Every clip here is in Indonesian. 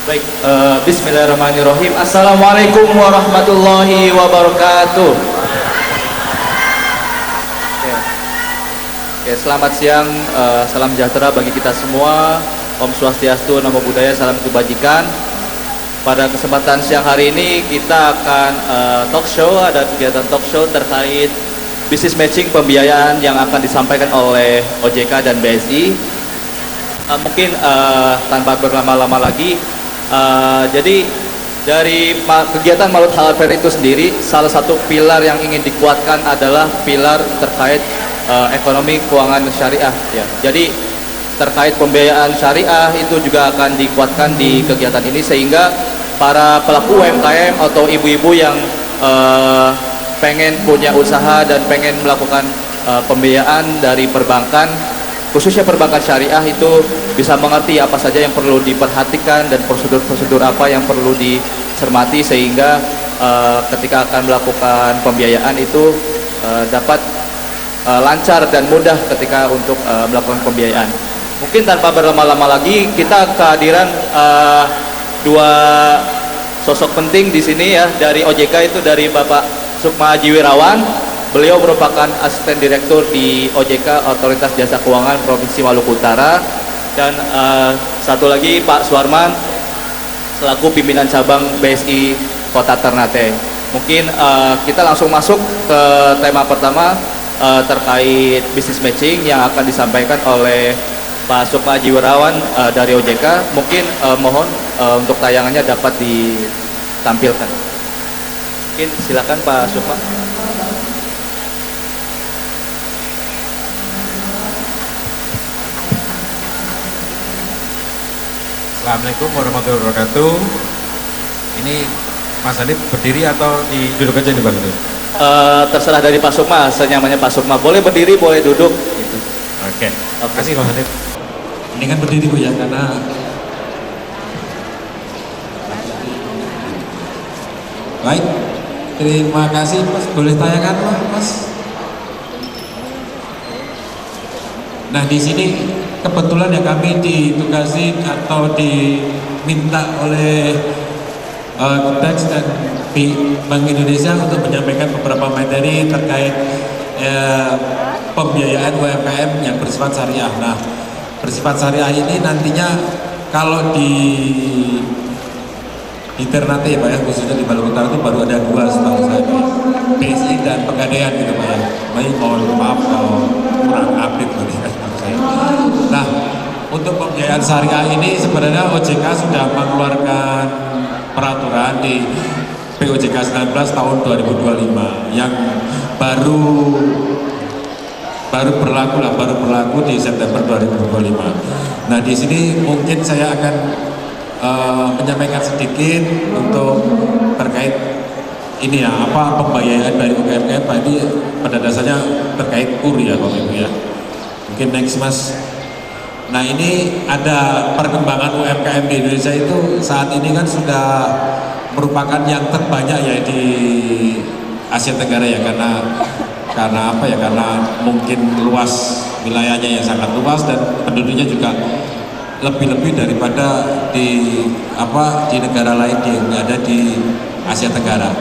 Baik, Bismillahirrahmanirrahim. Assalamualaikum warahmatullahi wabarakatuh. Oke, Oke, selamat siang, salam sejahtera bagi kita semua. Om Swastiastu, Namo Buddhaya, salam kebajikan. Pada kesempatan siang hari ini kita akan talk show, ada kegiatan talk show terkait business matching pembiayaan yang akan disampaikan oleh OJK dan BSI. Mungkin tanpa berlama-lama lagi, jadi dari kegiatan Maulud Halal Fair itu sendiri, salah satu pilar yang ingin dikuatkan adalah pilar terkait ekonomi keuangan syariah. Ya. Jadi terkait pembiayaan syariah itu juga akan dikuatkan di kegiatan ini, sehingga para pelaku UMKM atau ibu-ibu yang pengen punya usaha dan pengen melakukan pembiayaan dari perbankan, khususnya perbankan syariah, itu bisa mengerti apa saja yang perlu diperhatikan dan prosedur-prosedur apa yang perlu dicermati, sehingga ketika akan melakukan pembiayaan itu dapat lancar dan mudah ketika untuk melakukan pembiayaan. Mungkin tanpa berlama-lama lagi, kita kehadiran dua sosok penting di sini ya dari OJK, itu dari Bapak Sukma Jiwirawan. Beliau merupakan asisten direktur di OJK, Otoritas Jasa Keuangan Provinsi Maluku Utara, dan satu lagi Pak Suarman selaku pimpinan cabang BSI Kota Ternate. Mungkin kita langsung masuk ke tema pertama terkait business matching yang akan disampaikan oleh Pak Sukma Jiwirawan dari OJK. Mungkin mohon untuk tayangannya dapat ditampilkan. Mungkin silakan Pak Sukma. Assalamualaikum warahmatullahi wabarakatuh. Ini Mas Hanif berdiri atau duduk aja nih Pak? Terserah dari Pak Sukma, senyamannya Pak Sukma. Boleh berdiri, boleh duduk. Gitu. Oke. Terima kasih Mas Hanif. Ini kan berdiri Bu ya, karena baik. Terima kasih Mas. Boleh tanyakan Mas? Nah di sini kebetulan ya kami ditugasi atau diminta oleh Kedex dan Bank Indonesia untuk menyampaikan beberapa materi terkait pembiayaan UMKM yang bersifat syariah. Nah, bersifat syariah ini nantinya kalau di Ternate ya Pak ya, khususnya di Maluku Utara itu baru ada dua setahu saya, BSI dan Pegadaian gitu Pak ya. Mohon maaf kalau kurang update gitu ya. Nah, untuk pembiayaan syariah ini sebenarnya OJK sudah mengeluarkan peraturan di POJK 19 tahun 2025 yang baru berlaku di September 2025. Nah, di sini mungkin saya akan menyampaikan sedikit untuk terkait ini ya, apa pembiayaan dari UMKM. Ini pada dasarnya terkait KUR ya Bapak Ibu ya. Mungkin next Mas. Nah ini ada perkembangan UMKM di Indonesia itu saat ini kan sudah merupakan yang terbanyak ya di Asia Tenggara ya, karena apa ya, karena mungkin luas wilayahnya yang sangat luas dan penduduknya juga lebih-lebih daripada di negara lain yang ada di Asia Tenggara.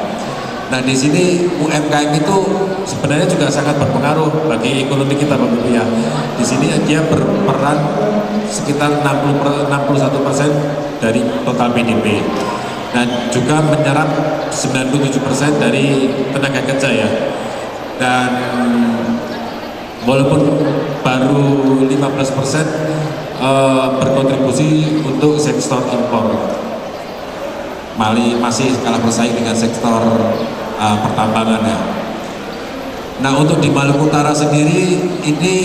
Nah di sini UMKM itu sebenarnya juga sangat berpengaruh bagi ekonomi kita Bapak Ibu ya. Di sini dia berperan sekitar 61% dari total PDB. Nah juga menyerap 97% dari tenaga kerja ya. Dan walaupun baru 15% berkontribusi untuk sektor impor. Masih kalah bersaing dengan sektor pertambangan ya. Nah untuk di Maluku Utara sendiri ini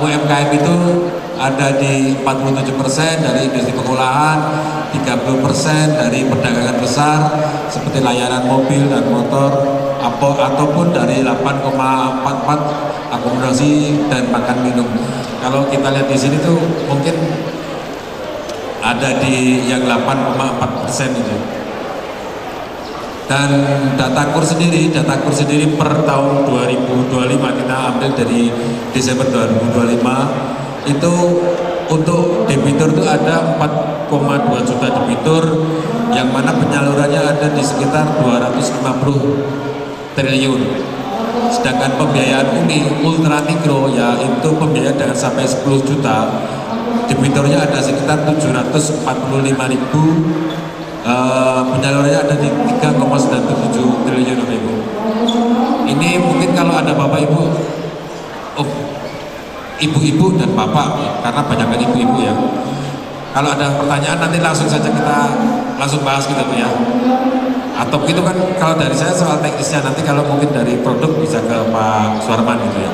UMKM itu ada di 47% dari industri pengolahan, 30% dari perdagangan besar seperti layanan mobil dan motor, ataupun dari 8,44 akomodasi dan makan minum. Kalau kita lihat di sini tuh mungkin ada di yang 8,4% itu. Dan data KUR sendiri per tahun 2025 kita ambil dari Desember 2025 itu untuk debitur itu ada 4,2 juta debitur, yang mana penyalurannya ada di sekitar 250 triliun. Sedangkan pembiayaan ultra mikro, yaitu pembiayaan dengan sampai 10 juta, debiturnya ada sekitar 745 ribu, penyalurannya ada di 3,97 triliun Bapak Ibu. Ini mungkin kalau ada Bapak Ibu, ibu-ibu dan bapak, karena banyak kan ibu-ibu ya. Kalau ada pertanyaan nanti langsung saja kita langsung bahas gitu ya. Atau itu kan kalau dari saya soal teknisnya, nanti kalau mungkin dari produk bisa ke Pak Suarman gitu ya.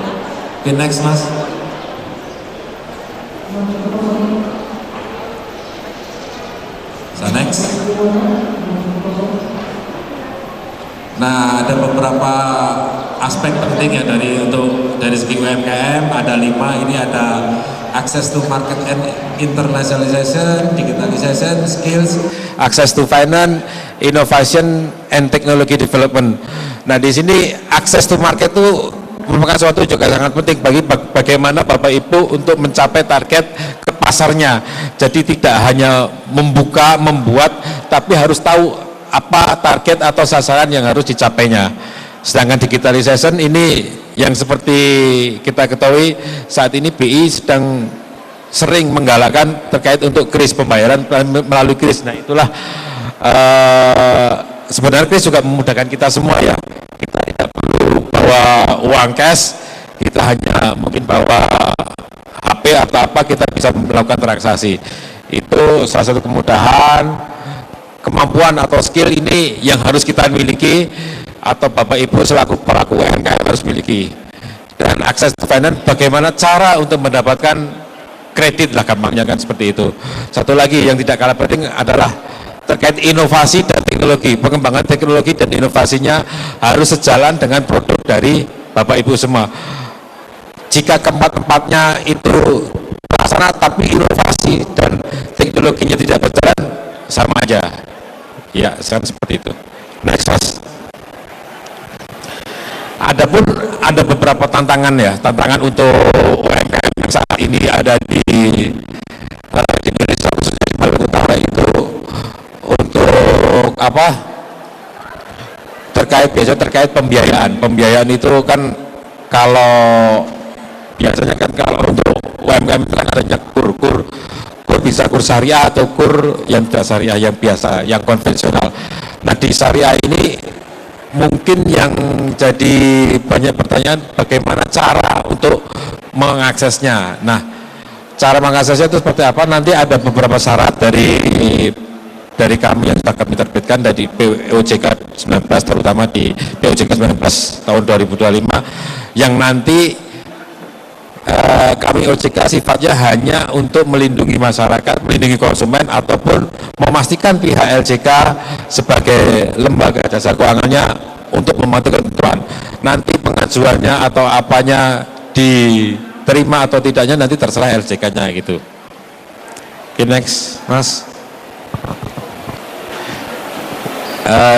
Oke, next Mas. So, next. Nah, ada beberapa aspek penting ya dari segi UMKM, ada 5. Ini ada access to market and internationalization, digitalization, skills, access to finance, innovation and technology development. Nah, di sini access to market itu merupakan suatu juga sangat penting bagi bagaimana Bapak Ibu untuk mencapai target ke pasarnya. Jadi tidak hanya membuat, tapi harus tahu apa target atau sasaran yang harus dicapainya. Sedangkan digitalization ini yang seperti kita ketahui saat ini BI sedang sering menggalakkan terkait untuk kris pembayaran melalui kris. Nah, itulah sebenarnya kris juga memudahkan kita semua ya. Kita tidak perlu bawa uang cash, kita hanya mungkin bawa HP atau apa, kita bisa melakukan transaksi. Itu salah satu kemudahan. Kemampuan atau skill ini yang harus kita miliki, atau Bapak Ibu selaku pelaku UMKM harus miliki. Dan akses to finance, bagaimana cara untuk mendapatkan kredit lah, gampangnya kan seperti itu. Satu lagi yang tidak kalah penting adalah terkait inovasi dan teknologi. Pengembangan teknologi dan inovasinya harus sejalan dengan produk dari Bapak Ibu semua. Jika keempat-empatnya itu terlaksana tapi inovasi dan teknologinya tidak berjalan, sama aja. Ya, seperti itu. Next, Mas. Ada beberapa tantangan ya, tantangan untuk UMKM yang saat ini ada di Indonesia, khususnya di Maluku Utara, itu untuk apa? Terkait pembiayaan. Pembiayaan itu kan biasanya kalau untuk UMKM kan adanya kur bisa kur syariah atau kur yang tidak syariah, yang biasa, yang konvensional. Nah, di syariah ini mungkin yang jadi banyak pertanyaan bagaimana cara untuk mengaksesnya. Nah, cara mengaksesnya itu seperti apa? Nanti ada beberapa syarat dari kami yang sudah kami terbitkan dari POJK 19, terutama di POJK 19 tahun 2025, yang nanti kami OJK sifatnya hanya untuk melindungi masyarakat, melindungi konsumen, ataupun memastikan pihak LJK sebagai lembaga jasa keuangannya untuk mematuhi ketentuan. Nanti pengajuannya atau apanya diterima atau tidaknya nanti terserah LJK-nya gitu. Oke, next, Mas.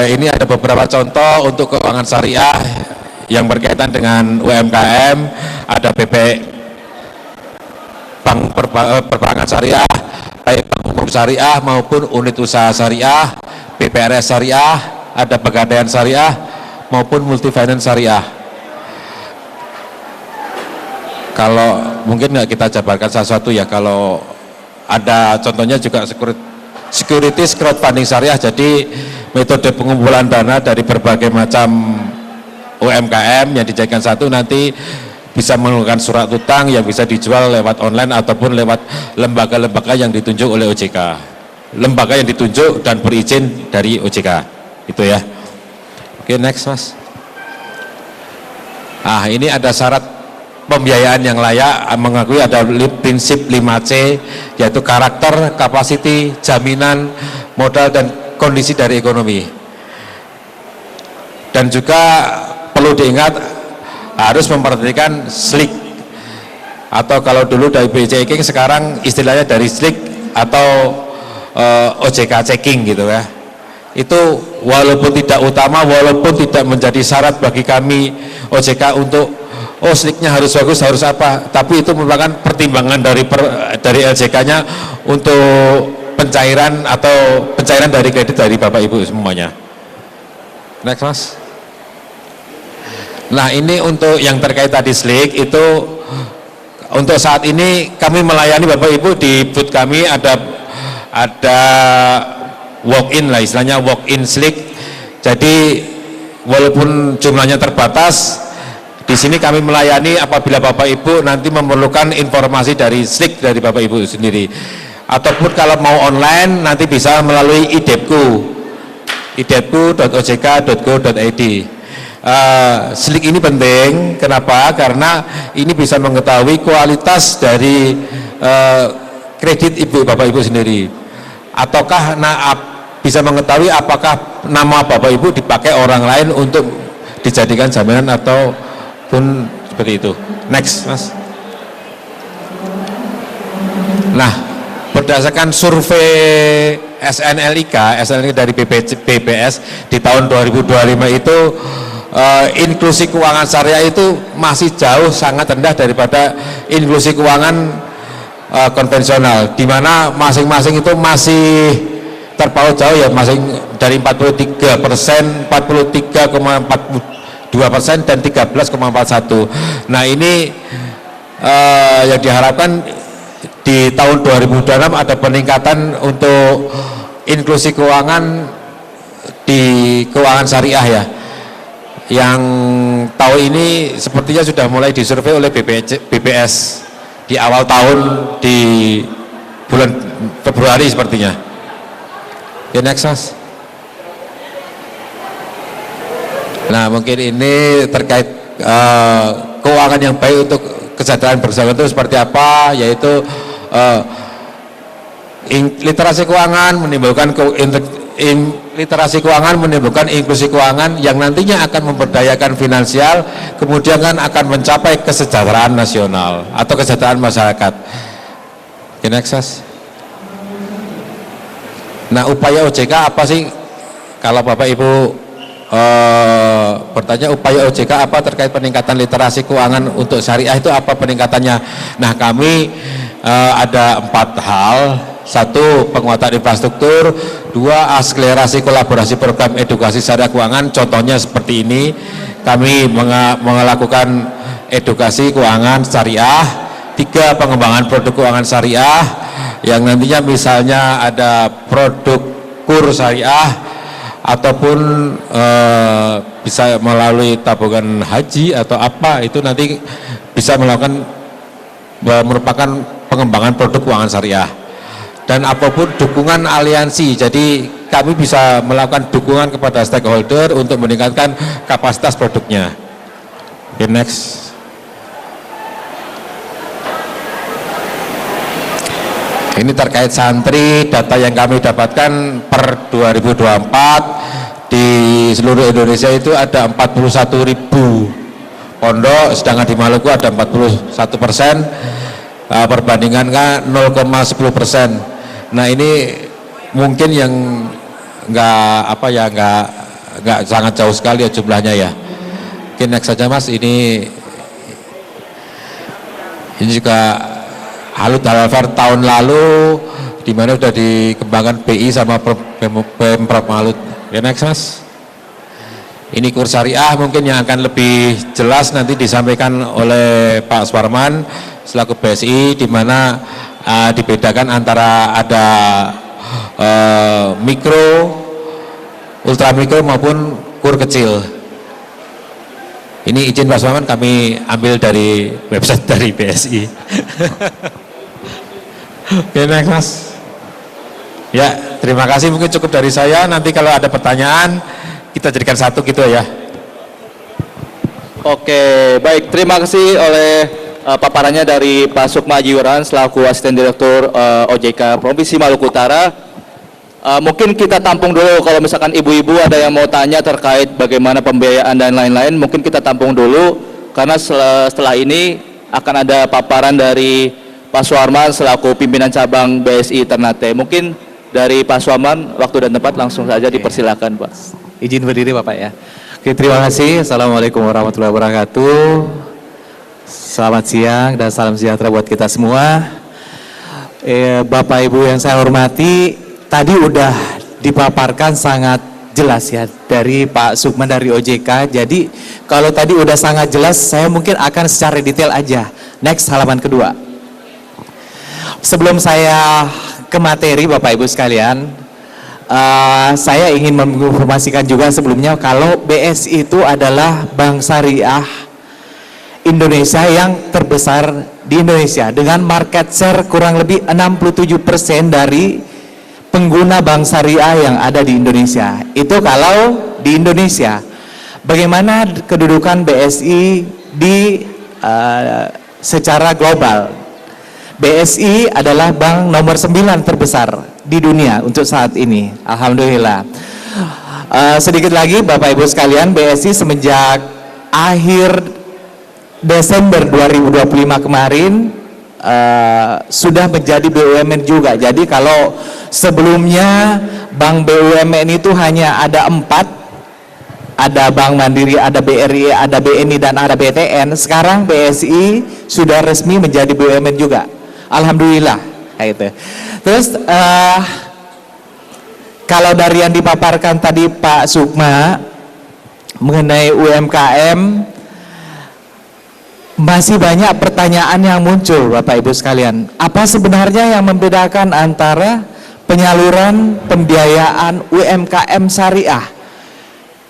Ini ada beberapa contoh untuk keuangan syariah yang berkaitan dengan UMKM. Ada bank perbankan syariah, baik bank umum syariah maupun unit usaha syariah, PPRS syariah, ada pegadaian syariah maupun multifinance syariah. Kalau mungkin nggak kita jabarkan satu-satu ya, kalau ada contohnya juga securities crowdfunding syariah, jadi metode pengumpulan dana dari berbagai macam UMKM yang dijadikan satu, nanti bisa menggunakan surat utang yang bisa dijual lewat online ataupun lewat lembaga-lembaga yang ditunjuk oleh OJK, lembaga yang ditunjuk dan berizin dari OJK, itu ya. Oke, next, Mas. Ini ada syarat pembiayaan yang layak, mengakui ada prinsip 5C, yaitu karakter, kapasiti, jaminan, modal, dan kondisi dari ekonomi. Dan juga perlu diingat harus memperhatikan SLIC, atau kalau dulu dari BI checking, sekarang istilahnya dari SLIC atau OJK checking gitu ya. Itu walaupun tidak utama, walaupun tidak menjadi syarat bagi kami OJK untuk oh sliknya harus bagus, harus apa, tapi itu merupakan pertimbangan dari LJK-nya untuk pencairan dari kredit dari Bapak Ibu semuanya. Next Mas. Nah ini untuk yang terkait tadi slik itu, untuk saat ini kami melayani Bapak Ibu di booth kami ada walk-in lah, istilahnya walk-in slik. Jadi walaupun jumlahnya terbatas, di sini kami melayani apabila Bapak Ibu nanti memerlukan informasi dari slik dari Bapak Ibu sendiri, ataupun kalau mau online nanti bisa melalui idepku.ojk.go.id. Slik ini penting, kenapa? Karena ini bisa mengetahui kualitas dari kredit Bapak Ibu sendiri, ataukah bisa mengetahui apakah nama Bapak Ibu dipakai orang lain untuk dijadikan jaminan ataupun seperti itu. Next Mas. Nah, berdasarkan survei SNLIK dari BPS di tahun 2025 itu inklusi keuangan syariah itu masih jauh sangat rendah daripada inklusi keuangan konvensional, di mana masing-masing itu masih terpaut jauh ya, masing dari 43%, 43,42% dan 13,41. Nah ini yang diharapkan di tahun 2026 ada peningkatan untuk inklusi keuangan di keuangan syariah ya, yang tahun ini sepertinya sudah mulai disurvei oleh BPS di awal tahun di bulan Februari sepertinya. Oke, next Mas. Nah mungkin ini terkait keuangan yang baik untuk kesejahteraan bersama itu seperti apa, yaitu literasi keuangan menimbulkan literasi keuangan menimbulkan inklusi keuangan yang nantinya akan memberdayakan finansial, kemudian kan akan mencapai kesejahteraan nasional atau kesejahteraan masyarakat. Oke, next. Nah upaya OJK apa sih? Kalau Bapak Ibu bertanya upaya OJK apa terkait peningkatan literasi keuangan untuk syariah itu apa peningkatannya? Nah kami ada 4 hal. 1, penguatan infrastruktur. 2, akselerasi kolaborasi program edukasi syariah keuangan. Contohnya seperti ini, kami melakukan edukasi keuangan syariah. 3, pengembangan produk keuangan syariah yang nantinya misalnya ada produk kur syariah ataupun bisa melalui tabungan haji atau apa, itu nanti bisa melakukan merupakan pengembangan produk keuangan syariah. Dan apapun dukungan aliansi, jadi kami bisa melakukan dukungan kepada stakeholder untuk meningkatkan kapasitas produknya. Okay, next. Ini terkait santri, data yang kami dapatkan per 2024 di seluruh Indonesia itu ada 41.000 pondok, sedangkan di Maluku ada 41%, perbandingan 0,10%. Nah ini mungkin yang nggak sangat jauh sekali ya jumlahnya ya. Oke, next saja Mas. Ini juga Halut Halal tahun lalu di mana sudah dikembangkan BI sama Pemprov Malut. Oke, next Mas. Ini kurs syariah mungkin yang akan lebih jelas nanti disampaikan oleh Pak Suparman selaku BSI, di mana dibedakan antara ada mikro, ultramikro maupun kur kecil. Ini izin Pak Suparman kami ambil dari website dari BSI. Oke, next Mas. Ya, terima kasih, mungkin cukup dari saya. Nanti kalau ada pertanyaan kita jadikan satu gitu ya. Oke, baik, terima kasih oleh paparannya dari Pak Sukma Jiwaran selaku Asisten Direktur OJK Provinsi Maluku Utara. Mungkin kita tampung dulu, kalau misalkan ibu-ibu ada yang mau tanya terkait bagaimana pembiayaan dan lain-lain, mungkin kita tampung dulu, karena setelah ini akan ada paparan dari Pak Suparman selaku pimpinan cabang BSI Ternate. Mungkin dari Pak Suparman, waktu dan tempat langsung saja dipersilakan Pak. Izin berdiri Bapak ya. Oke, terima kasih. Assalamualaikum warahmatullahi wabarakatuh. Selamat siang dan salam sejahtera buat kita semua. Bapak Ibu yang saya hormati, tadi udah dipaparkan sangat jelas ya dari Pak Sukman dari OJK. Jadi kalau tadi udah sangat jelas, saya mungkin akan secara detail aja. Next, halaman kedua. Sebelum saya ke materi Bapak Ibu sekalian, saya ingin menginformasikan juga sebelumnya kalau BSI itu adalah bank syariah Indonesia yang terbesar di Indonesia dengan market share kurang lebih 67% dari pengguna bank syariah yang ada di Indonesia. Itu kalau di Indonesia. Bagaimana kedudukan BSI di secara global? BSI adalah bank nomor 9 terbesar di dunia untuk saat ini. Alhamdulillah. Sedikit lagi Bapak Ibu sekalian, BSI semenjak akhir Desember 2025 kemarin sudah menjadi BUMN juga. Jadi kalau sebelumnya bank BUMN itu hanya ada 4, ada Bank Mandiri, ada BRI, ada BNI, dan ada BTN. Sekarang BSI sudah resmi menjadi BUMN juga. Alhamdulillah. Gitu. Terus kalau dari yang dipaparkan tadi Pak Sukma mengenai UMKM, masih banyak pertanyaan yang muncul Bapak Ibu sekalian. Apa sebenarnya yang membedakan antara penyaluran pembiayaan UMKM syariah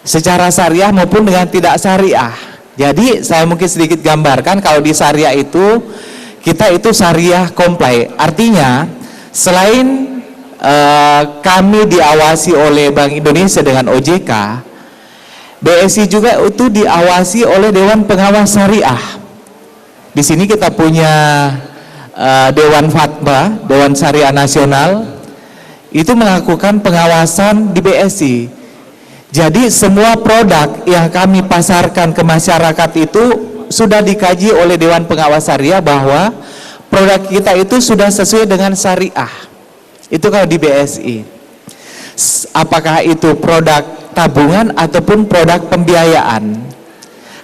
secara syariah maupun dengan tidak syariah? Jadi saya mungkin sedikit gambarkan. Kalau di syariah itu kita itu syariah comply. Artinya selain kami diawasi oleh Bank Indonesia dengan OJK, BSI juga itu diawasi oleh Dewan Pengawas Syariah. Di sini kita punya Dewan Fatwa, Dewan Syariah Nasional, itu melakukan pengawasan di BSI. Jadi semua produk yang kami pasarkan ke masyarakat itu sudah dikaji oleh Dewan Pengawas Syariah bahwa produk kita itu sudah sesuai dengan syariah. Itu kalau di BSI. Apakah itu produk tabungan ataupun produk pembiayaan?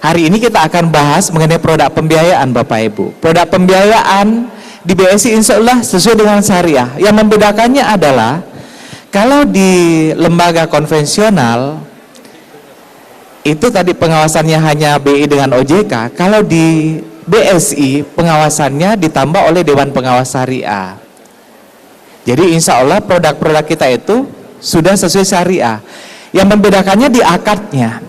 Hari ini kita akan bahas mengenai produk pembiayaan Bapak Ibu. Produk pembiayaan di BSI insya Allah sesuai dengan syariah. Yang membedakannya adalah kalau di lembaga konvensional itu tadi pengawasannya hanya BI dengan OJK. Kalau di BSI pengawasannya ditambah oleh Dewan Pengawas Syariah. Jadi insya Allah produk-produk kita itu sudah sesuai syariah. Yang membedakannya di akadnya.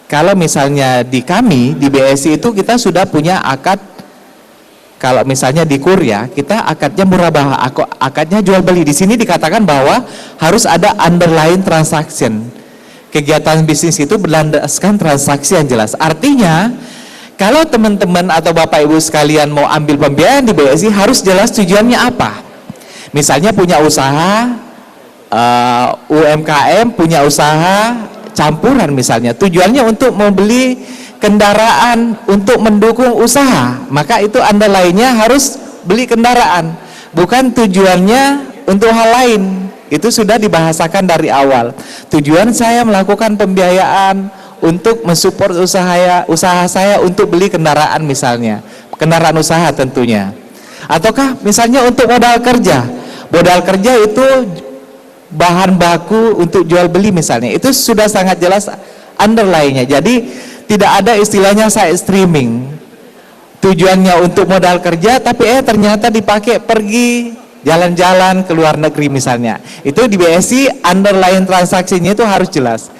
Kalau misalnya di kami, di BSI itu kita sudah punya akad. Kalau misalnya di Kuria, kita akadnya murabah, akadnya jual beli. Di sini dikatakan bahwa harus ada underlying transaction. Kegiatan bisnis itu berlandaskan transaksi yang jelas. Artinya, kalau teman-teman atau Bapak Ibu sekalian mau ambil pembiayaan di BSI, harus jelas tujuannya apa. Misalnya punya usaha, UMKM punya usaha campuran misalnya, tujuannya untuk membeli kendaraan untuk mendukung usaha, maka itu Anda lainnya harus beli kendaraan, bukan tujuannya untuk hal lain. Itu sudah dibahasakan dari awal. Tujuan saya melakukan pembiayaan untuk mensupport usaha saya untuk beli kendaraan misalnya, kendaraan usaha tentunya. Ataukah misalnya untuk modal kerja. Modal kerja itu bahan baku untuk jual beli misalnya, itu sudah sangat jelas underline-nya. Jadi tidak ada istilahnya side streaming, tujuannya untuk modal kerja tapi ternyata dipakai pergi jalan-jalan ke luar negeri misalnya. Itu di BSI underline transaksinya itu harus jelas.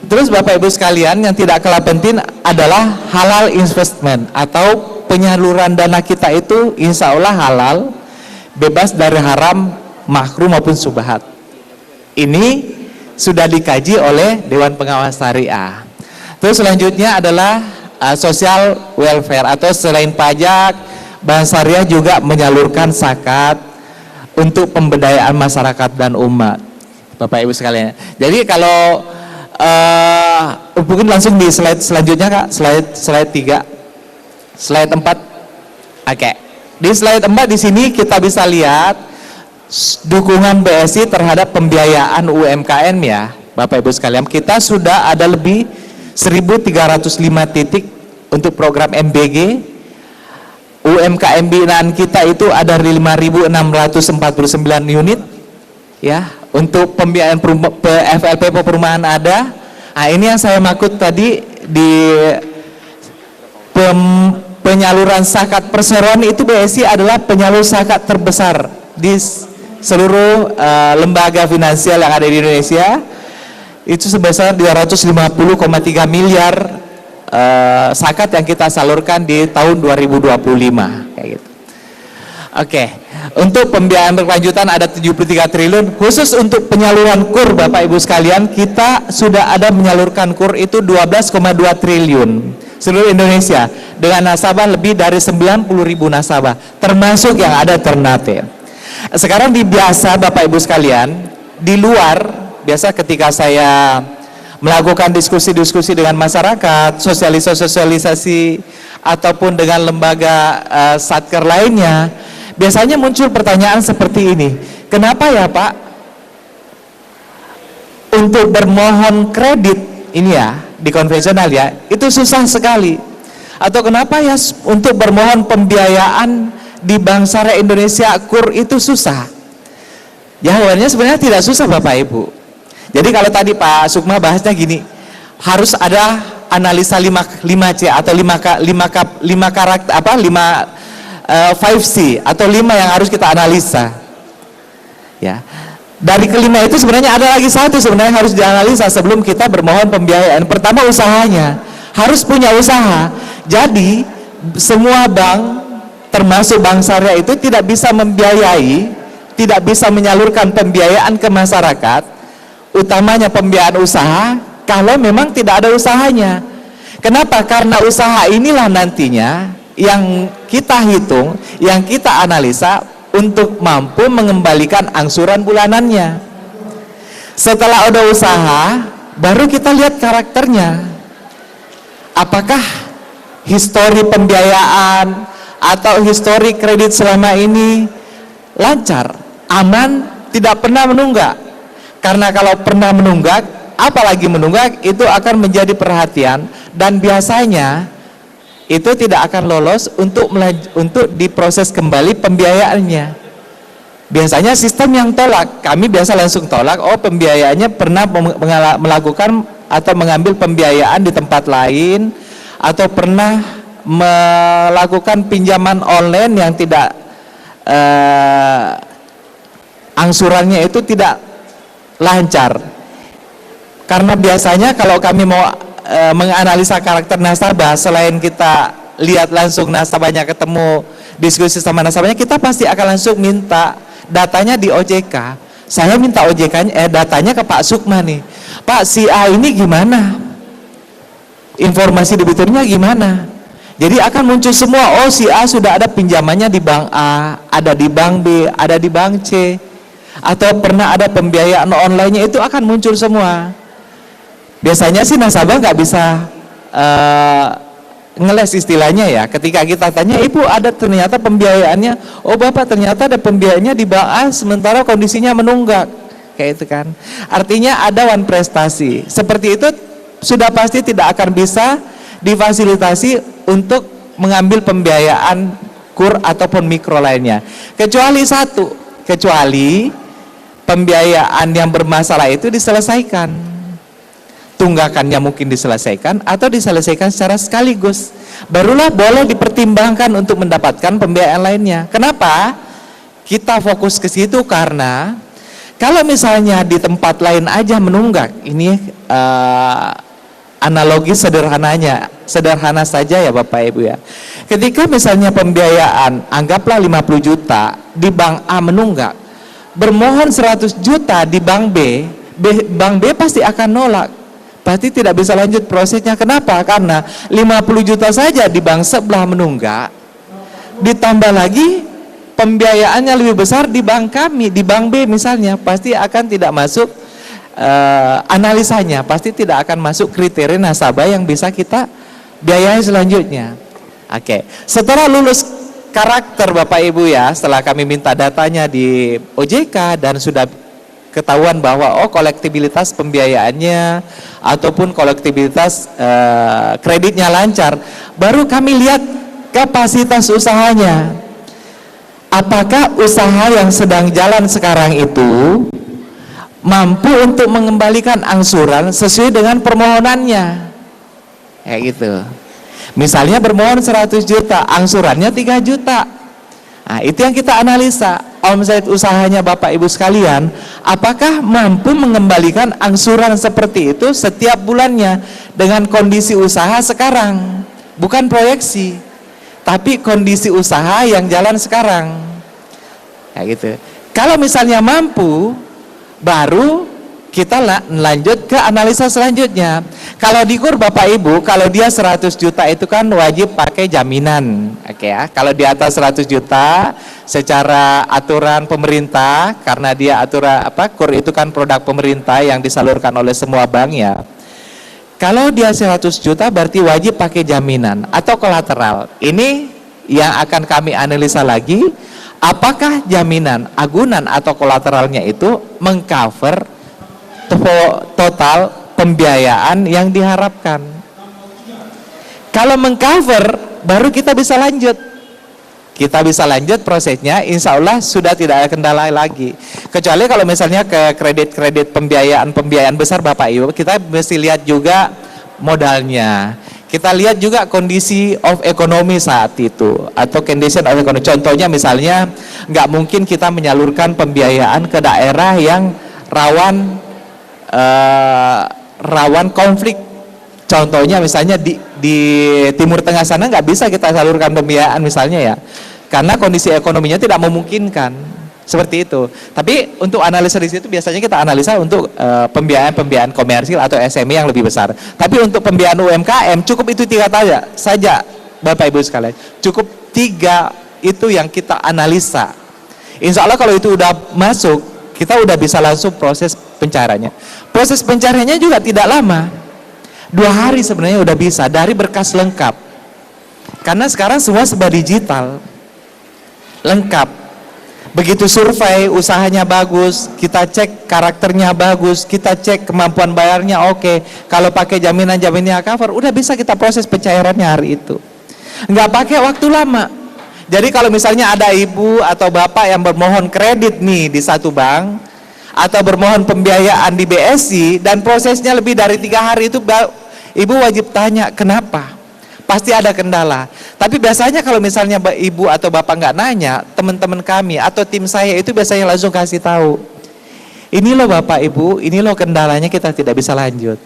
Terus Bapak Ibu sekalian, yang tidak kalah penting adalah halal investment atau penyaluran dana kita itu insya Allah halal, bebas dari haram, makruh maupun subhat. Ini sudah dikaji oleh Dewan Pengawas Syariah. Terus selanjutnya adalah social welfare, atau selain pajak, Bank Syariah juga menyalurkan zakat untuk pemberdayaan masyarakat dan umat. Bapak Ibu sekalian. Jadi kalau mungkin langsung di slide selanjutnya Kak, slide 3, slide 4. Oke. Di slide 4 di sini kita bisa lihat dukungan BSI terhadap pembiayaan UMKM ya Bapak Ibu sekalian. Kita sudah ada lebih 1.305 titik untuk program MBG UMKM binaan kita itu ada 5.649 unit ya, untuk pembiayaan FLP perumahan ada. Nah, ini yang saya maksud tadi di penyaluran zakat perseroan itu BSI adalah penyalur zakat terbesar di seluruh lembaga finansial yang ada di Indonesia. Itu sebesar 250,3 miliar zakat yang kita salurkan di tahun 2025 kayak gitu. Oke, untuk pembiayaan berkelanjutan ada 73 triliun. Khusus untuk penyaluran KUR Bapak Ibu sekalian, kita sudah ada menyalurkan KUR itu 12,2 triliun seluruh Indonesia dengan nasabah lebih dari 90.000 nasabah, termasuk yang ada Ternate. Sekarang di biasa Bapak Ibu sekalian, di luar biasa ketika saya melakukan diskusi-diskusi dengan masyarakat, sosialisasi ataupun dengan lembaga satker lainnya, biasanya muncul pertanyaan seperti ini. Kenapa ya Pak, untuk bermohon kredit ini ya, di konvensional ya, itu susah sekali. Atau kenapa ya untuk bermohon pembiayaan di Bank Syariah Indonesia KUR itu susah? Jawabannya sebenarnya tidak susah Bapak Ibu. Jadi kalau tadi Pak Sukma bahasnya gini, harus ada analisa 5C atau 5 karakter apa 5C atau 5 yang harus kita analisa. Ya. Dari kelima itu sebenarnya ada lagi satu sebenarnya harus dianalisa sebelum kita bermohon pembiayaan. Pertama, usahanya. Harus punya usaha. Jadi semua bank termasuk Bank Syariah itu tidak bisa membiayai, tidak bisa menyalurkan pembiayaan ke masyarakat, utamanya pembiayaan usaha, kalau memang tidak ada usahanya. Kenapa? Karena usaha inilah nantinya yang kita hitung, yang kita analisa untuk mampu mengembalikan angsuran bulanannya. Setelah ada usaha, baru kita lihat karakternya. Apakah histori pembiayaan atau histori kredit selama ini lancar, aman, tidak pernah menunggak. Karena kalau pernah menunggak, apalagi menunggak, itu akan menjadi perhatian dan biasanya itu tidak akan lolos untuk diproses kembali pembiayaannya. Biasanya sistem yang tolak, kami biasa langsung tolak. Oh, pembiayaannya pernah melakukan atau mengambil pembiayaan di tempat lain, atau pernah melakukan pinjaman online yang tidak angsurannya itu tidak lancar. Karena biasanya kalau kami mau menganalisa karakter nasabah, selain kita lihat langsung nasabahnya, ketemu diskusi sama nasabahnya, kita pasti akan langsung minta datanya di OJK. Saya minta OJK-nya, datanya ke Pak Sukma nih. Pak, si A ini gimana? Informasi debiturnya gimana? Jadi akan muncul semua, oh si A sudah ada pinjamannya di Bank A, ada di Bank B, ada di Bank C, atau pernah ada pembiayaan online-nya, itu akan muncul semua. Biasanya sih nasabah nggak bisa ngeles istilahnya ya. Ketika kita tanya, Ibu ada ternyata pembiayaannya, oh Bapak ternyata ada pembiayaannya di Bank A sementara kondisinya menunggak, kayak itu kan. Artinya ada one prestasi. Seperti itu sudah pasti tidak akan bisa difasilitasi untuk mengambil pembiayaan KUR ataupun mikro lainnya. Kecuali satu, kecuali pembiayaan yang bermasalah itu diselesaikan, tunggakannya mungkin diselesaikan atau diselesaikan secara sekaligus, barulah boleh dipertimbangkan untuk mendapatkan pembiayaan lainnya. Kenapa kita fokus ke situ? Karena kalau misalnya di tempat lain aja menunggak, ini analogi sederhana saja ya Bapak Ibu ya. Ketika misalnya pembiayaan anggaplah 50 juta di Bank A menunggak, bermohon 100 juta di Bank B, Bank B pasti akan nolak, pasti tidak bisa lanjut prosesnya. Kenapa? Karena 50 juta saja di bank sebelah menunggak, ditambah lagi pembiayaannya lebih besar di bank kami, di Bank B misalnya, pasti akan tidak masuk analisanya, pasti tidak akan masuk kriteria nasabah yang bisa kita biayai selanjutnya. Oke, setelah lulus karakter Bapak Ibu ya, setelah kami minta datanya di OJK dan sudah ketahuan bahwa oh kolektibilitas pembiayaannya ataupun kolektibilitas kreditnya lancar, baru kami lihat kapasitas usahanya. Apakah usaha yang sedang jalan sekarang itu mampu untuk mengembalikan angsuran sesuai dengan permohonannya? Kayak gitu. Misalnya bermohon 100 juta, angsurannya 3 juta. Nah, itu yang kita analisa. Omset usahanya Bapak Ibu sekalian, apakah mampu mengembalikan angsuran seperti itu setiap bulannya dengan kondisi usaha sekarang? Bukan proyeksi, tapi kondisi usaha yang jalan sekarang. Kayak gitu. Kalau misalnya mampu, baru kita lanjut ke analisa selanjutnya. Kalau di KUR Bapak Ibu, kalau dia 100 juta itu kan wajib pakai jaminan. Oke ya. Kalau di atas 100 juta secara aturan pemerintah, karena dia aturan KUR itu kan produk pemerintah yang disalurkan oleh semua bank ya. Kalau dia 100 juta berarti wajib pakai jaminan atau kolateral. Ini yang akan kami analisa lagi, apakah jaminan, agunan atau kolateralnya itu mengcover total pembiayaan yang diharapkan. Kalau mengcover, baru kita bisa lanjut. Kita bisa lanjut prosesnya, insya Allah sudah tidak ada kendala lagi. Kecuali kalau misalnya ke kredit-kredit pembiayaan besar Bapak Ibu, kita mesti lihat juga modalnya. Kita lihat juga kondisi of ekonomi saat itu, atau condition of ekonomi. Contohnya misalnya, nggak mungkin kita menyalurkan pembiayaan ke daerah yang rawan konflik. Contohnya misalnya di Timur Tengah sana nggak bisa kita salurkan pembiayaan misalnya ya, karena kondisi ekonominya tidak memungkinkan seperti itu. Tapi untuk analisa di situ biasanya kita analisa untuk pembiayaan komersil atau SME yang lebih besar. Tapi untuk pembiayaan UMKM cukup itu 3 saja Bapak Ibu sekalian. Cukup 3 itu yang kita analisa. Insya Allah kalau itu udah masuk, kita udah bisa langsung proses pencariannya. Proses pencariannya juga tidak lama, 2 hari sebenarnya udah bisa dari berkas lengkap. Karena sekarang semua serba digital, lengkap. Begitu survei usahanya bagus, kita cek karakternya bagus, kita cek kemampuan bayarnya oke. Kalau pakai jaminan-jaminannya cover, udah bisa kita proses pencairannya hari itu. Nggak pakai waktu lama. Jadi kalau misalnya ada ibu atau bapak yang bermohon kredit nih di satu bank, atau bermohon pembiayaan di BSI, dan prosesnya lebih dari 3 hari itu, ibu wajib tanya kenapa. Pasti ada kendala. Tapi biasanya kalau misalnya ibu atau bapak nggak nanya, teman-teman kami atau tim saya itu biasanya langsung kasih tahu. Ini loh Bapak Ibu, ini loh kendalanya, kita tidak bisa lanjut.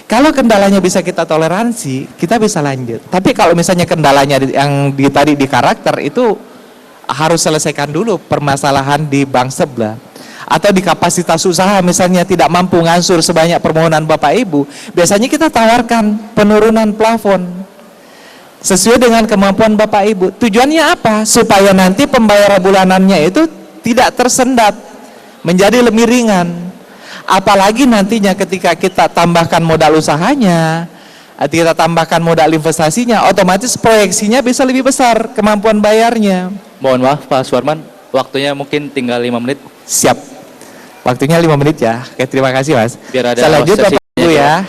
Kalau kendalanya bisa kita toleransi, kita bisa lanjut. Tapi kalau misalnya kendalanya yang tadi di karakter itu harus selesaikan dulu permasalahan di bank sebelah. Atau di kapasitas usaha misalnya tidak mampu ngansur sebanyak permohonan Bapak Ibu, biasanya kita tawarkan penurunan plafon sesuai dengan kemampuan Bapak Ibu. Tujuannya apa? Supaya nanti pembayaran bulanannya itu tidak tersendat, menjadi lebih ringan. Apalagi nantinya ketika kita tambahkan modal usahanya, kita tambahkan modal investasinya, otomatis proyeksinya bisa lebih besar kemampuan bayarnya. Mohon maaf Pak Suarman, waktunya mungkin tinggal 5 menit. Siap. Waktunya 5 menit ya. Oke, terima kasih Mas. Biar ada saya lanjut Bapak Ibu ya.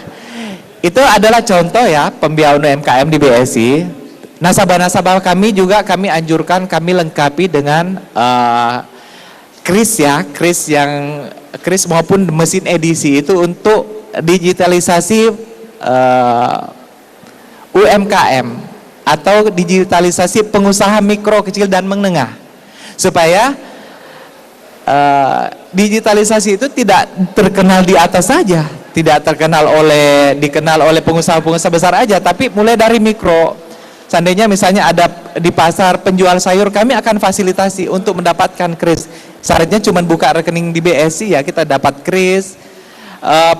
Itu adalah contoh ya pembiayaan UMKM di BSI. Nasabah-nasabah kami juga kami anjurkan, kami lengkapi dengan kris ya, kris maupun mesin edisi itu untuk digitalisasi UMKM atau digitalisasi pengusaha mikro, kecil dan menengah, supaya digitalisasi itu tidak terkenal di atas saja, tidak dikenal oleh pengusaha-pengusaha besar aja, tapi mulai dari mikro. Seandainya misalnya ada di pasar penjual sayur, kami akan fasilitasi untuk mendapatkan kris. Syaratnya cuma buka rekening di BSI ya, kita dapat kris.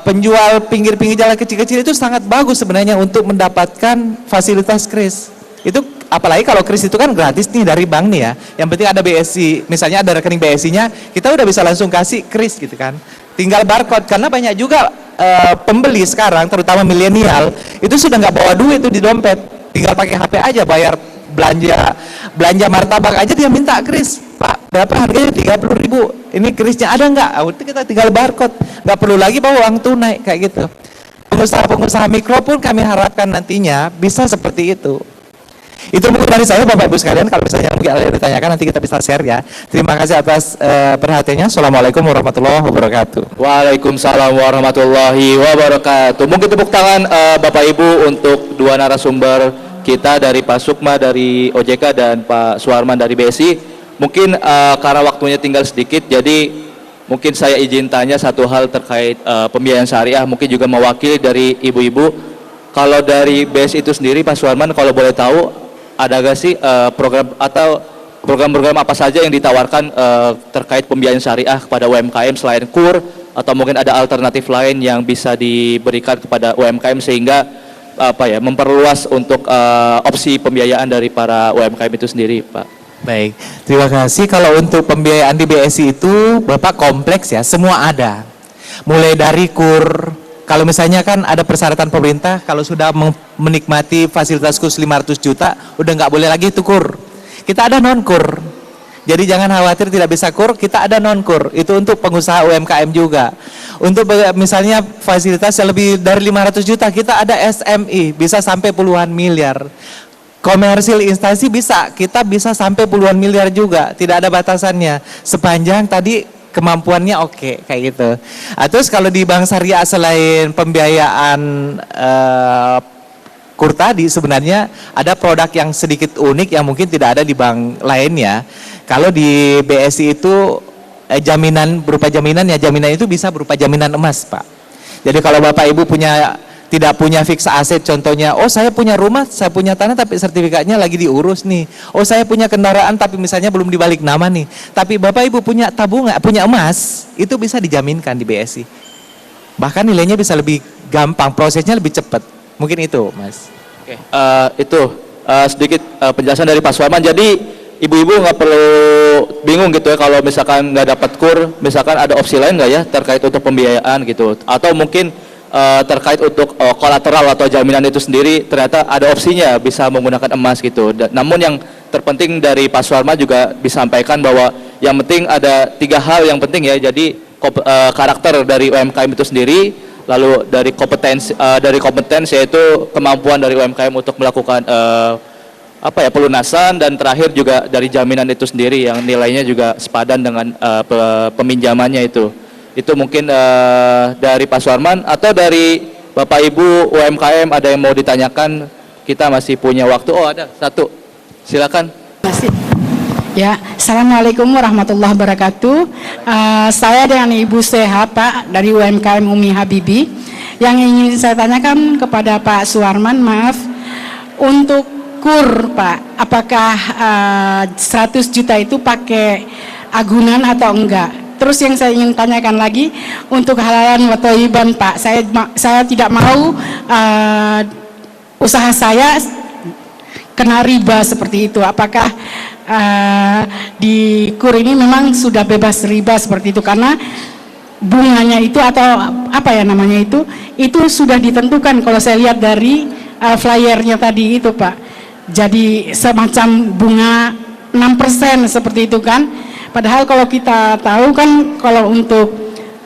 Penjual pinggir-pinggir jalan kecil-kecil itu sangat bagus sebenarnya untuk mendapatkan fasilitas kris. Itu apalagi kalau kris itu kan gratis nih dari bank nih ya. Yang penting ada BSI, misalnya ada rekening BSI-nya, kita udah bisa langsung kasih kris gitu kan. Tinggal barcode, karena banyak juga pembeli sekarang, terutama milenial, itu sudah nggak bawa duit itu di dompet, tinggal pakai HP aja bayar belanja martabak aja dia minta kris. Pak, berapa harganya? 30.000. Ini krisnya ada nggak? Itu kita tinggal barcode, nggak perlu lagi bawa uang tunai kayak gitu. Pengusaha-pengusaha mikro pun kami harapkan nantinya bisa seperti itu. Itu mungkin dari saya Bapak Ibu sekalian, kalau misalnya mungkin ada yang ditanyakan nanti kita bisa share ya. Terima kasih atas perhatiannya. Assalamualaikum warahmatullahi wabarakatuh. Waalaikumsalam warahmatullahi wabarakatuh. Mungkin tepuk tangan Bapak Ibu untuk dua narasumber kita dari Pak Sukma dari OJK dan Pak Suharman dari BSI. Mungkin karena waktunya tinggal sedikit, jadi mungkin saya izin tanya satu hal terkait pembiayaan syariah, mungkin juga mewakili dari ibu-ibu. Kalau dari BSI itu sendiri, Pak Suharman, kalau boleh tahu, ada gak sih program atau program-program apa saja yang ditawarkan terkait pembiayaan syariah kepada UMKM selain KUR, atau mungkin ada alternatif lain yang bisa diberikan kepada UMKM sehingga memperluas untuk opsi pembiayaan dari para UMKM itu sendiri, Pak? Baik, terima kasih. Kalau untuk pembiayaan di BSI itu Bapak kompleks ya, semua ada. Mulai dari KUR, kalau misalnya kan ada persyaratan pemerintah, kalau sudah menikmati fasilitas KUR 500 juta, udah nggak boleh lagi itu KUR. Kita ada non-KUR. Jadi jangan khawatir tidak bisa KUR, kita ada non-KUR. Itu untuk pengusaha UMKM juga. Untuk misalnya fasilitas yang lebih dari 500 juta, kita ada SMI, bisa sampai puluhan miliar. Komersil instansi bisa, kita bisa sampai puluhan miliar juga, tidak ada batasannya. Sepanjang tadi kemampuannya oke, kayak gitu. Terus kalau di Bank Syariah selain pembiayaan KUR tadi, sebenarnya ada produk yang sedikit unik yang mungkin tidak ada di bank lainnya. Kalau di BSI itu jaminan berupa jaminan ya, jaminan itu bisa berupa jaminan emas, Pak. Jadi kalau Bapak Ibu tidak punya fix aset, contohnya, oh saya punya rumah, saya punya tanah tapi sertifikatnya lagi diurus nih. Oh saya punya kendaraan tapi misalnya belum dibalik nama nih. Tapi Bapak Ibu punya tabungan, punya emas, itu bisa dijaminkan di BSI. Bahkan nilainya bisa lebih gampang, prosesnya lebih cepat. Mungkin itu, Mas. Oke, itu sedikit penjelasan dari Pak Suharman. Jadi ibu-ibu nggak perlu bingung gitu ya kalau misalkan nggak dapat KUR, misalkan ada opsi lain nggak ya terkait untuk pembiayaan gitu, atau mungkin terkait untuk kolateral atau jaminan itu sendiri ternyata ada opsinya bisa menggunakan emas gitu. Namun yang terpenting dari Pak Suharman juga disampaikan bahwa yang penting ada 3 hal yang penting ya. Jadi karakter dari UMKM itu sendiri, lalu dari kompetensi yaitu kemampuan dari UMKM untuk melakukan pelunasan, dan terakhir juga dari jaminan itu sendiri yang nilainya juga sepadan dengan peminjamannya itu. Itu mungkin dari Pak Suharman, atau dari Bapak Ibu UMKM ada yang mau ditanyakan? Kita masih punya waktu. Oh, ada satu, silakan. Masih. Ya, Assalamualaikum warahmatullahi wabarakatuh. Saya dengan Ibu Seha, Pak, dari UMKM Umi Habibi. Yang ingin saya tanyakan kepada Pak Suharman, maaf, untuk KUR, Pak, apakah 100 juta itu pakai agunan atau enggak? Terus yang saya ingin tanyakan lagi untuk halalan wa thayyiban, Pak, saya tidak mau usaha saya kena riba seperti itu. Apakah di KUR ini memang sudah bebas riba seperti itu, karena bunganya itu atau apa ya namanya itu sudah ditentukan kalau saya lihat dari flyernya tadi itu, Pak. Jadi semacam bunga 6% seperti itu kan. Padahal kalau kita tahu kan, kalau untuk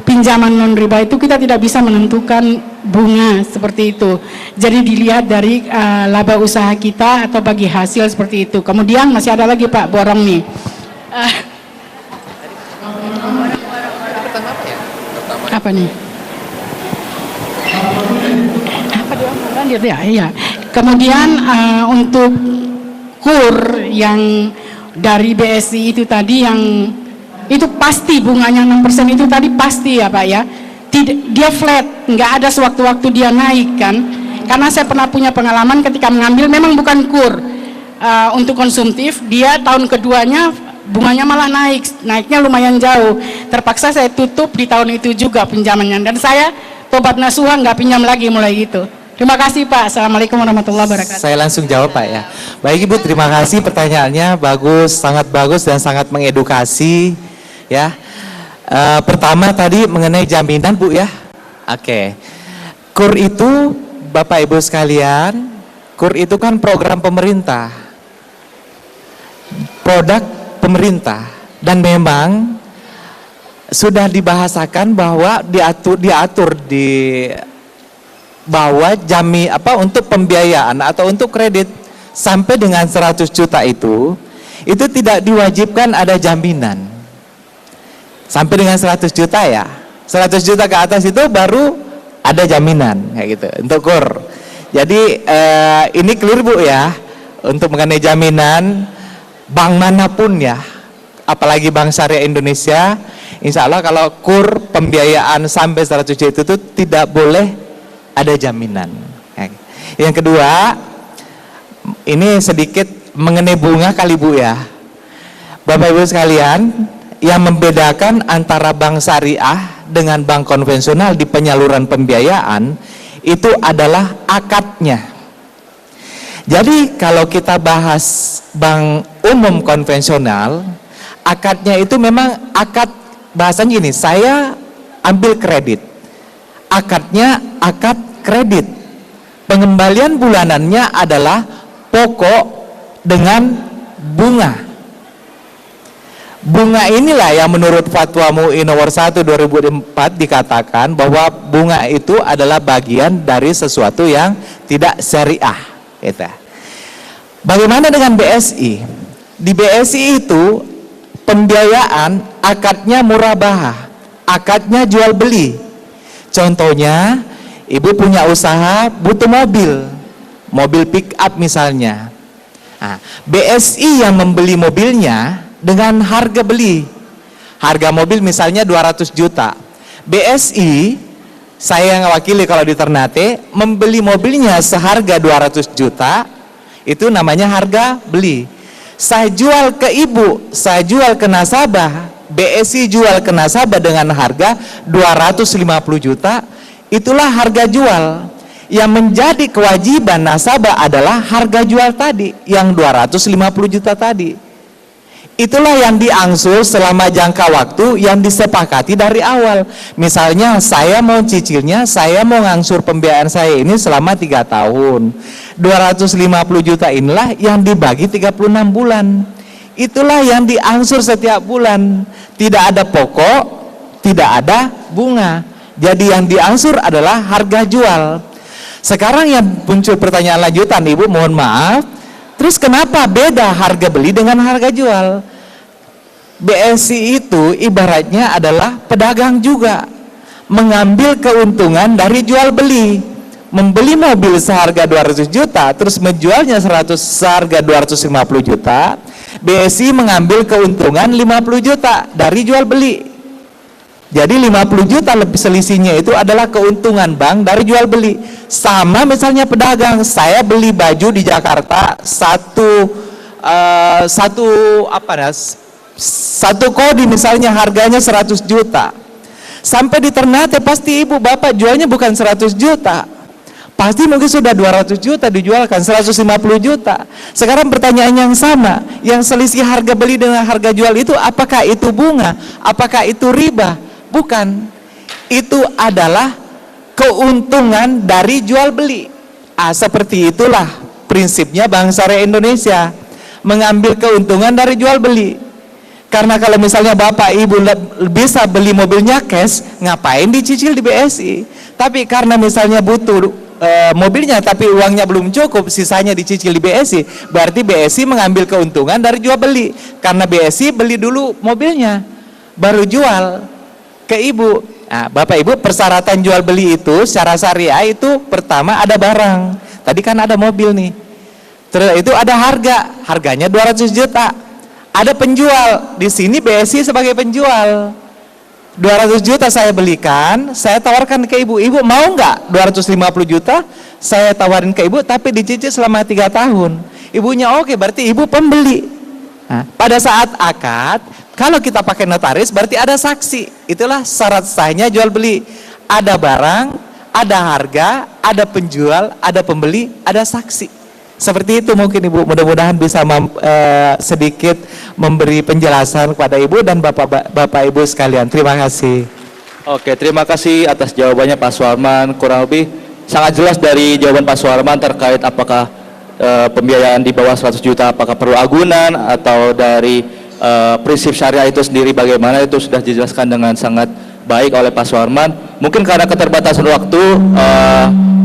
pinjaman non riba itu kita tidak bisa menentukan bunga seperti itu. Jadi dilihat dari laba usaha kita atau bagi hasil seperti itu. Kemudian masih ada lagi, Pak, borong nih. Apa nih? Apa dia lanjut ya? Iya. Kemudian untuk KUR yang dari BSI itu tadi, yang itu pasti bunganya 6% itu tadi pasti ya, Pak ya. Dia flat, nggak ada sewaktu-waktu dia naik kan. Karena saya pernah punya pengalaman ketika mengambil, memang bukan KUR untuk konsumtif, dia tahun keduanya bunganya malah naiknya lumayan jauh. Terpaksa saya tutup di tahun itu juga pinjamannya, dan saya tobat nasuha nggak pinjam lagi mulai gitu. Terima kasih, Pak. Assalamualaikum warahmatullahi wabarakatuh. Saya langsung jawab, Pak ya. Baik Ibu, terima kasih pertanyaannya, bagus, sangat bagus dan sangat mengedukasi ya. Pertama tadi mengenai jaminan, Bu ya. Oke. KUR itu Bapak Ibu sekalian, KUR itu kan program pemerintah, produk pemerintah, dan memang sudah dibahasakan bahwa diatur di bahwa untuk pembiayaan atau untuk kredit sampai dengan 100 juta itu tidak diwajibkan ada jaminan. Sampai dengan 100 juta ya, 100 juta ke atas itu baru ada jaminan kayak gitu untuk KUR. Jadi ini clear Bu ya, untuk mengenai jaminan bank manapun ya, apalagi Bank Syariah Indonesia, insya Allah kalau KUR pembiayaan sampai 100 juta itu tidak boleh ada jaminan. Yang kedua, ini sedikit mengenai bunga kali Bu ya. Bapak Ibu sekalian, yang membedakan antara bank syariah dengan bank konvensional di penyaluran pembiayaan itu adalah akadnya. Jadi kalau kita bahas bank umum konvensional, akadnya itu memang akad, bahasanya gini, saya ambil kredit, akadnya akad kredit, pengembalian bulanannya adalah pokok dengan bunga. Bunga inilah yang menurut Fatwa MUI nomor 1 2004 dikatakan bahwa bunga itu adalah bagian dari sesuatu yang tidak syariah. Gitu. Bagaimana dengan BSI? Di BSI itu pembiayaan akadnya murabahah, akadnya jual beli. Contohnya, ibu punya usaha butuh mobil pick up misalnya. Nah, BSI yang membeli mobilnya dengan harga beli. Harga mobil misalnya 200 juta. BSI, saya yang wakili kalau di Ternate, membeli mobilnya seharga 200 juta, itu namanya harga beli. Saya jual ke ibu, saya jual ke nasabah, BSI jual ke nasabah dengan harga 250 juta, itulah harga jual. Yang menjadi kewajiban nasabah adalah harga jual tadi, yang 250 juta tadi. Itulah yang diangsur selama jangka waktu yang disepakati dari awal. Misalnya saya mau cicilnya, saya mau ngangsur pembiayaan saya ini selama 3 tahun. 250 juta inilah yang dibagi 36 bulan. Itulah yang diangsur setiap bulan. Tidak ada pokok, tidak ada bunga. Jadi yang diangsur adalah harga jual. Sekarang yang muncul pertanyaan lanjutan, Ibu mohon maaf, terus kenapa beda harga beli dengan harga jual? BSI itu ibaratnya adalah pedagang juga, mengambil keuntungan dari jual beli. Membeli mobil seharga 200 juta terus menjualnya seharga 250 juta, BSI mengambil keuntungan 50 juta dari jual beli. Jadi 50 juta lebih selisihnya itu adalah keuntungan bank dari jual beli. Sama misalnya pedagang, saya beli baju di Jakarta satu kodi misalnya harganya 100 juta. Sampai di Ternate pasti ibu bapak jualnya bukan 100 juta. Pasti mungkin sudah 200 juta dijualkan, 150 juta. Sekarang pertanyaan yang sama, yang selisih harga beli dengan harga jual itu apakah itu bunga? Apakah itu riba? Bukan. Itu adalah keuntungan dari jual beli. Seperti itulah prinsipnya Bank Syariah Indonesia, mengambil keuntungan dari jual beli. Karena kalau misalnya bapak ibu bisa beli mobilnya cash, ngapain dicicil di BSI? Tapi karena misalnya butuh mobilnya tapi uangnya belum cukup, sisanya dicicil di BSI, berarti BSI mengambil keuntungan dari jual beli. Karena BSI beli dulu mobilnya, baru jual ke ibu. Nah, bapak ibu, persyaratan jual beli itu secara syariah itu pertama ada barang. Tadi kan ada mobil nih. Terus itu ada harganya 200 juta. Ada penjual, di sini BSI sebagai penjual. 200 juta saya belikan, saya tawarkan ke ibu. Ibu mau nggak 250 juta? Saya tawarin ke ibu, tapi dicicil selama 3 tahun. Ibunya oke, berarti ibu pembeli. Nah, pada saat akad, kalau kita pakai notaris, berarti ada saksi. Itulah syarat sahnya jual beli. Ada barang, ada harga, ada penjual, ada pembeli, ada saksi. Seperti itu mungkin Ibu, mudah-mudahan bisa sedikit memberi penjelasan kepada Ibu dan Bapak Ibu sekalian. Terima kasih. Oke, terima kasih atas jawabannya Pak Suarman. Kurang lebih sangat jelas dari jawaban Pak Suarman terkait apakah pembiayaan di bawah 100 juta apakah perlu agunan atau dari prinsip syariah itu sendiri bagaimana, itu sudah dijelaskan dengan sangat baik oleh Pak Suarman. Mungkin karena keterbatasan waktu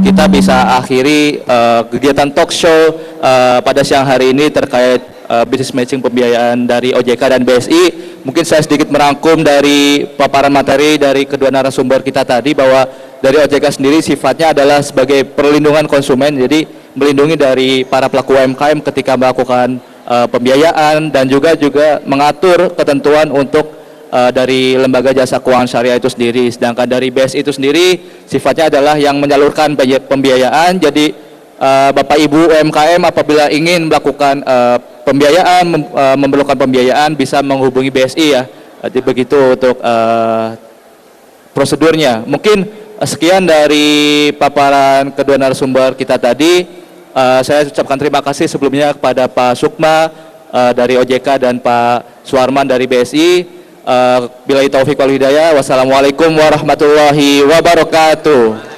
kita bisa akhiri kegiatan talk show pada siang hari ini terkait business matching pembiayaan dari OJK dan BSI. Mungkin saya sedikit merangkum dari paparan materi dari kedua narasumber kita tadi, bahwa dari OJK sendiri sifatnya adalah sebagai perlindungan konsumen, jadi melindungi dari para pelaku UMKM ketika melakukan pembiayaan, dan juga mengatur ketentuan untuk dari lembaga jasa keuangan syariah itu sendiri. Sedangkan dari BSI itu sendiri sifatnya adalah yang menyalurkan pembiayaan. Jadi Bapak Ibu UMKM apabila ingin melakukan pembiayaan, memerlukan pembiayaan, bisa menghubungi BSI ya. Jadi begitu untuk prosedurnya. Mungkin sekian dari paparan kedua narasumber kita tadi. Saya ucapkan terima kasih sebelumnya kepada Pak Sukma dari OJK dan Pak Suarman dari BSI. Billahi taufiq wal hidayah. Wassalamualaikum warahmatullahi wabarakatuh.